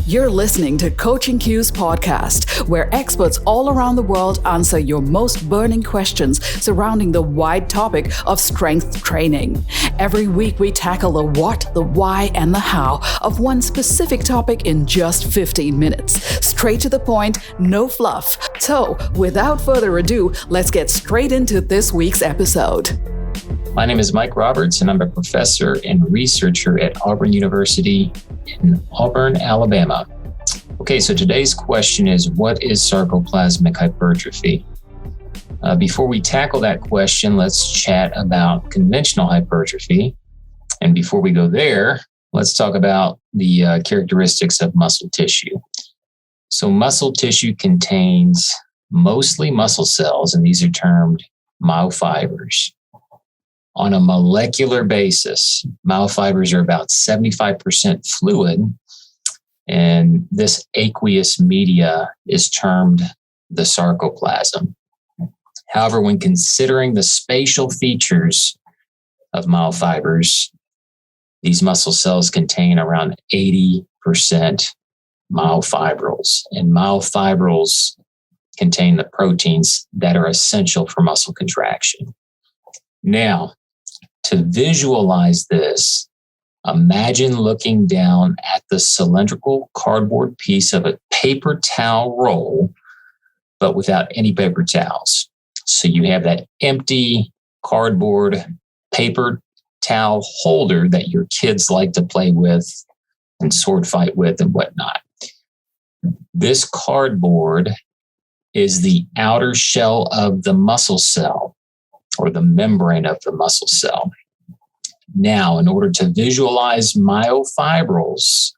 You're listening to CoachingCues podcast, where experts all around the world answer your most burning questions surrounding the wide topic of strength training. Every week we tackle the what, the why, and the how of one specific topic in just 15 minutes. Straight to the point, no fluff. So, without further ado, let's get straight into this week's episode. My name is Mike Roberts, and I'm a professor and researcher at Auburn University in Auburn, Alabama. Okay, so today's question is, what is sarcoplasmic hypertrophy? Before we tackle that question, let's chat about conventional hypertrophy. And before we go there, let's talk about the characteristics of muscle tissue. So muscle tissue contains mostly muscle cells, and these are termed myofibers. On a molecular basis, myofibers are about 75% fluid, and this aqueous media is termed the sarcoplasm. However, when considering the spatial features of myofibers, these muscle cells contain around 80% myofibrils, and myofibrils contain the proteins that are essential for muscle contraction. Now, to visualize this, imagine looking down at the cylindrical cardboard piece of a paper towel roll, but without any paper towels. So you have that empty cardboard paper towel holder that your kids like to play with and sword fight with and whatnot. This cardboard is the outer shell of the muscle cell, or the membrane of the muscle cell. Now, in order to visualize myofibrils,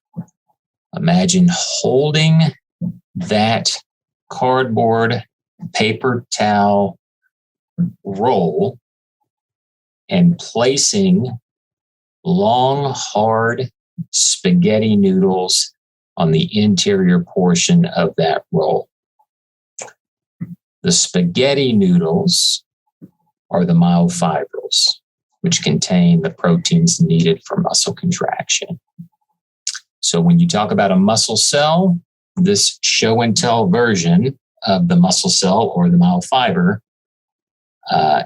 imagine holding that cardboard paper towel roll and placing long, hard spaghetti noodles on the interior portion of that roll. The spaghetti noodles are the myofibrils, which contain the proteins needed for muscle contraction. So when you talk about a muscle cell, this show and tell version of the muscle cell or the myofiber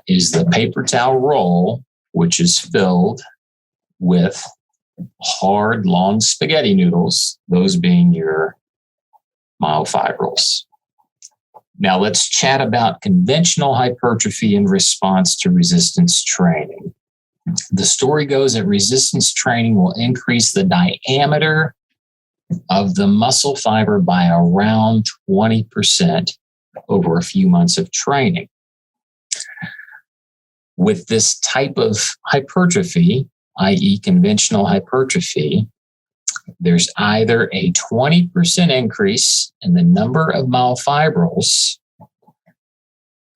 is the paper towel roll, which is filled with hard, long spaghetti noodles, those being your myofibrils. Now let's chat about conventional hypertrophy in response to resistance training. The story goes that resistance training will increase the diameter of the muscle fiber by around 20% over a few months of training. With this type of hypertrophy, i.e. conventional hypertrophy, there's either a 20% increase in the number of myofibrils,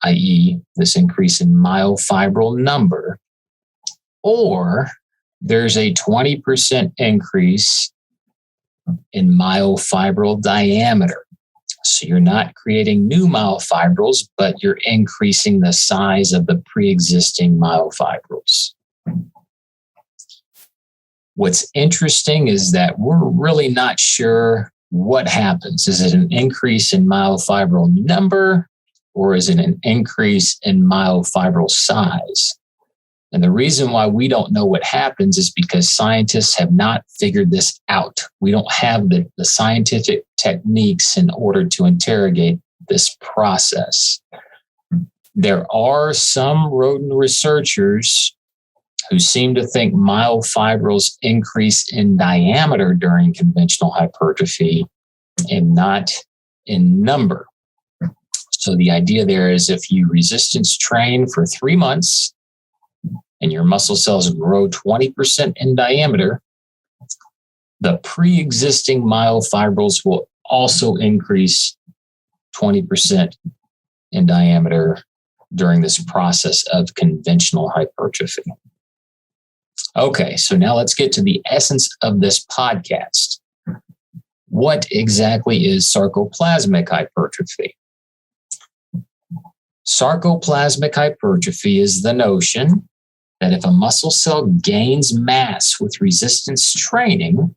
i.e. this increase in myofibril number, or there's a 20% increase in myofibril diameter. So you're not creating new myofibrils, but you're increasing the size of the pre-existing myofibrils. What's interesting is that we're really not sure what happens. Is it an increase in myofibril number, or is it an increase in myofibril size? And the reason why we don't know what happens is because scientists have not figured this out. We don't have the scientific techniques in order to interrogate this process. There are some rodent researchers who seem to think myofibrils increase in diameter during conventional hypertrophy and not in number. So the idea there is if you resistance train for 3 months and your muscle cells grow 20% in diameter, the pre-existing myofibrils will also increase 20% in diameter during this process of conventional hypertrophy. Okay, so now let's get to the essence of this podcast. What exactly is sarcoplasmic hypertrophy? Sarcoplasmic hypertrophy is the notion that if a muscle cell gains mass with resistance training,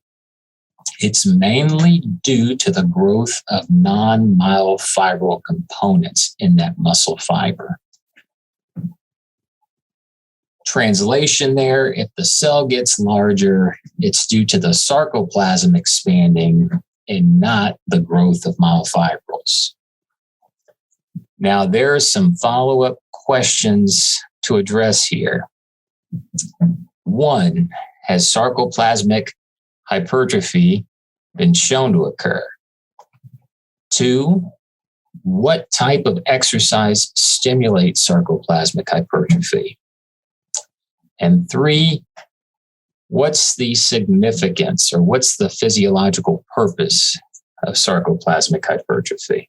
It's mainly due to the growth of non-myofibril components in that muscle fiber. Translation there, if the cell gets larger, it's due to the sarcoplasm expanding and not the growth of myofibrils. Now, there are some follow-up questions to address here. 1, has sarcoplasmic hypertrophy been shown to occur? 2, what type of exercise stimulates sarcoplasmic hypertrophy? And 3, what's the significance or what's the physiological purpose of sarcoplasmic hypertrophy?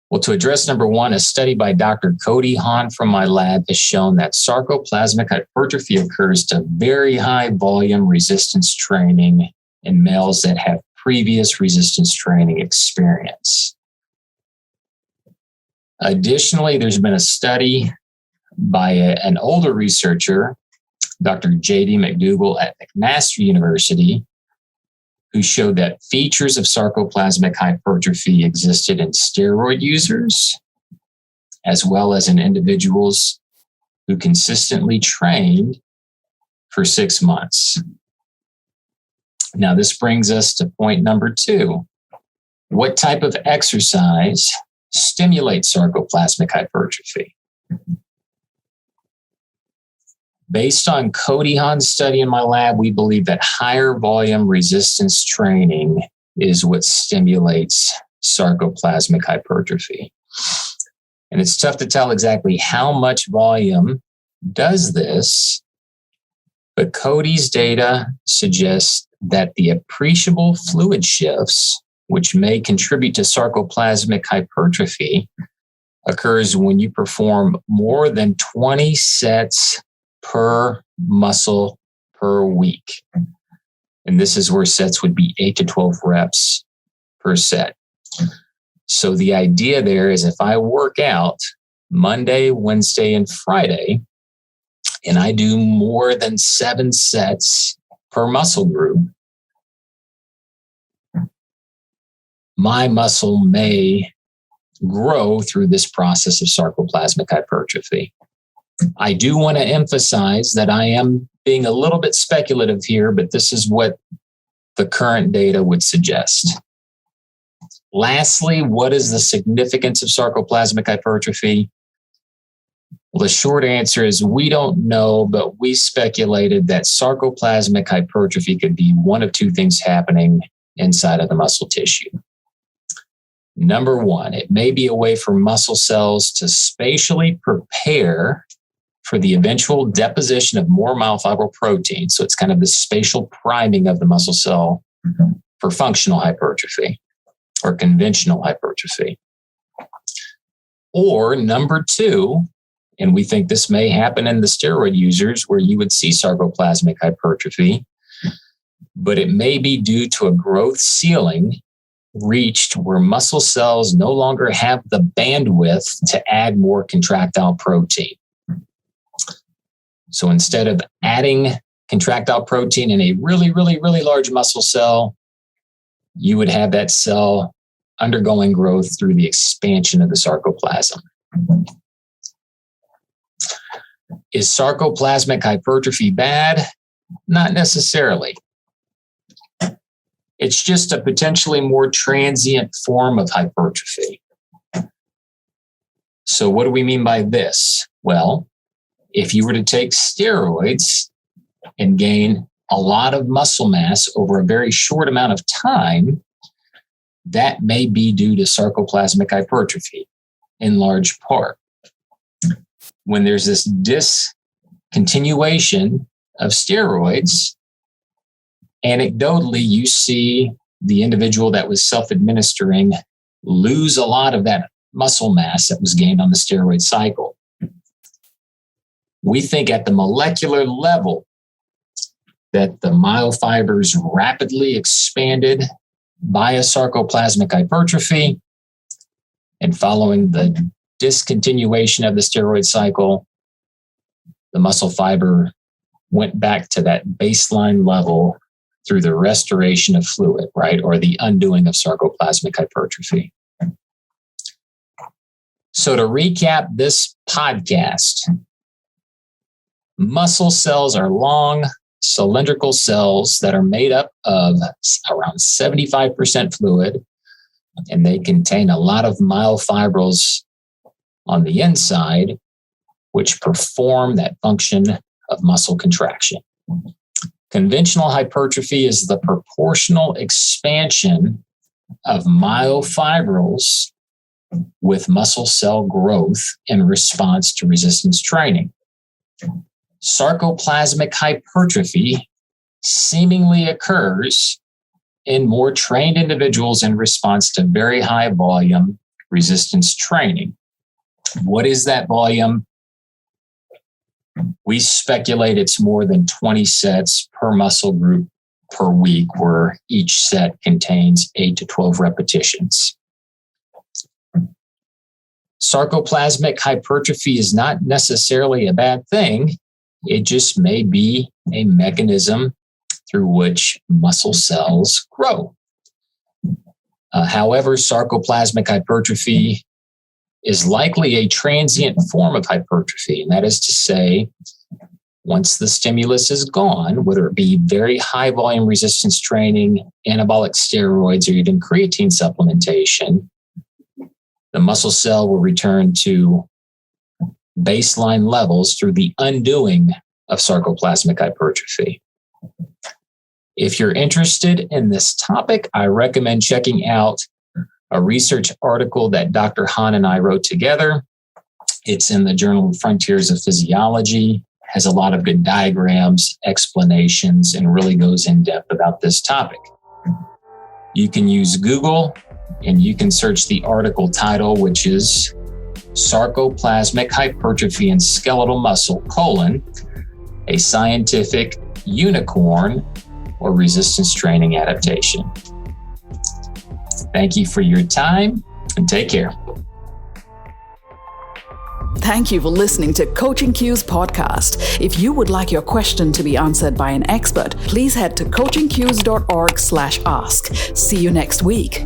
Well, to address number 1, a study by Dr. Cody Hahn from my lab has shown that sarcoplasmic hypertrophy occurs to very high volume resistance training in males that have previous resistance training experience. Additionally, there's been a study by an older researcher, Dr. J.D. McDougall at McMaster University, who showed that features of sarcoplasmic hypertrophy existed in steroid users, as well as in individuals who consistently trained for 6 months. Now, this brings us to point number 2. What type of exercise stimulates sarcoplasmic hypertrophy? Based on Cody Hahn's study in my lab, we believe that higher volume resistance training is what stimulates sarcoplasmic hypertrophy. And it's tough to tell exactly how much volume does this, but Cody's data suggests that the appreciable fluid shifts, which may contribute to sarcoplasmic hypertrophy, occurs when you perform more than 20 sets per muscle per week. And this is where sets would be 8 to 12 reps per set. So the idea there is if I work out Monday, Wednesday, and Friday, and I do more than 7 sets per muscle group, my muscle may grow through this process of sarcoplasmic hypertrophy. I do want to emphasize that I am being a little bit speculative here, but this is what the current data would suggest. Lastly, what is the significance of sarcoplasmic hypertrophy? Well, the short answer is we don't know, but we speculated that sarcoplasmic hypertrophy could be one of 2 things happening inside of the muscle tissue. Number 1, it may be a way for muscle cells to spatially prepare for the eventual deposition of more myofibril protein. So it's kind of the spatial priming of the muscle cell for functional hypertrophy or conventional hypertrophy. Or number 2, and we think this may happen in the steroid users where you would see sarcoplasmic hypertrophy, but it may be due to a growth ceiling reached where muscle cells no longer have the bandwidth to add more contractile protein. So instead of adding contractile protein in a really, really, really large muscle cell, you would have that cell undergoing growth through the expansion of the sarcoplasm. Is sarcoplasmic hypertrophy bad? Not necessarily. It's just a potentially more transient form of hypertrophy. So what do we mean by this? Well, if you were to take steroids and gain a lot of muscle mass over a very short amount of time, that may be due to sarcoplasmic hypertrophy in large part. When there's this discontinuation of steroids, anecdotally, you see the individual that was self-administering lose a lot of that muscle mass that was gained on the steroid cycle. We think at the molecular level that the myofibers rapidly expanded by a sarcoplasmic hypertrophy, and following the discontinuation of the steroid cycle, the muscle fiber went back to that baseline level through the restoration of fluid, right? Or the undoing of sarcoplasmic hypertrophy. So to recap this podcast, muscle cells are long, cylindrical cells that are made up of around 75% fluid, and they contain a lot of myofibrils on the inside, which perform that function of muscle contraction. Conventional hypertrophy is the proportional expansion of myofibrils with muscle cell growth in response to resistance training. Sarcoplasmic hypertrophy seemingly occurs in more trained individuals in response to very high volume resistance training. What is that volume? We speculate it's more than 20 sets per muscle group per week, where each set contains 8 to 12 repetitions. Sarcoplasmic hypertrophy is not necessarily a bad thing. It just may be a mechanism through which muscle cells grow. However, sarcoplasmic hypertrophy is likely a transient form of hypertrophy. And that is to say, once the stimulus is gone, whether it be very high volume resistance training, anabolic steroids, or even creatine supplementation, the muscle cell will return to baseline levels through the undoing of sarcoplasmic hypertrophy. If you're interested in this topic, I recommend checking out a research article that Dr. Hahn and I wrote together. It's in the Journal Frontiers of Physiology, has a lot of good diagrams, explanations, and really goes in depth about this topic. You can use Google and you can search the article title, which is Sarcoplasmic Hypertrophy in Skeletal Muscle, a scientific unicorn or resistance training adaptation. Thank you for your time and take care. Thank you for listening to CoachingCues podcast. If you would like your question to be answered by an expert, please head to coachingcues.org/ask. See you next week.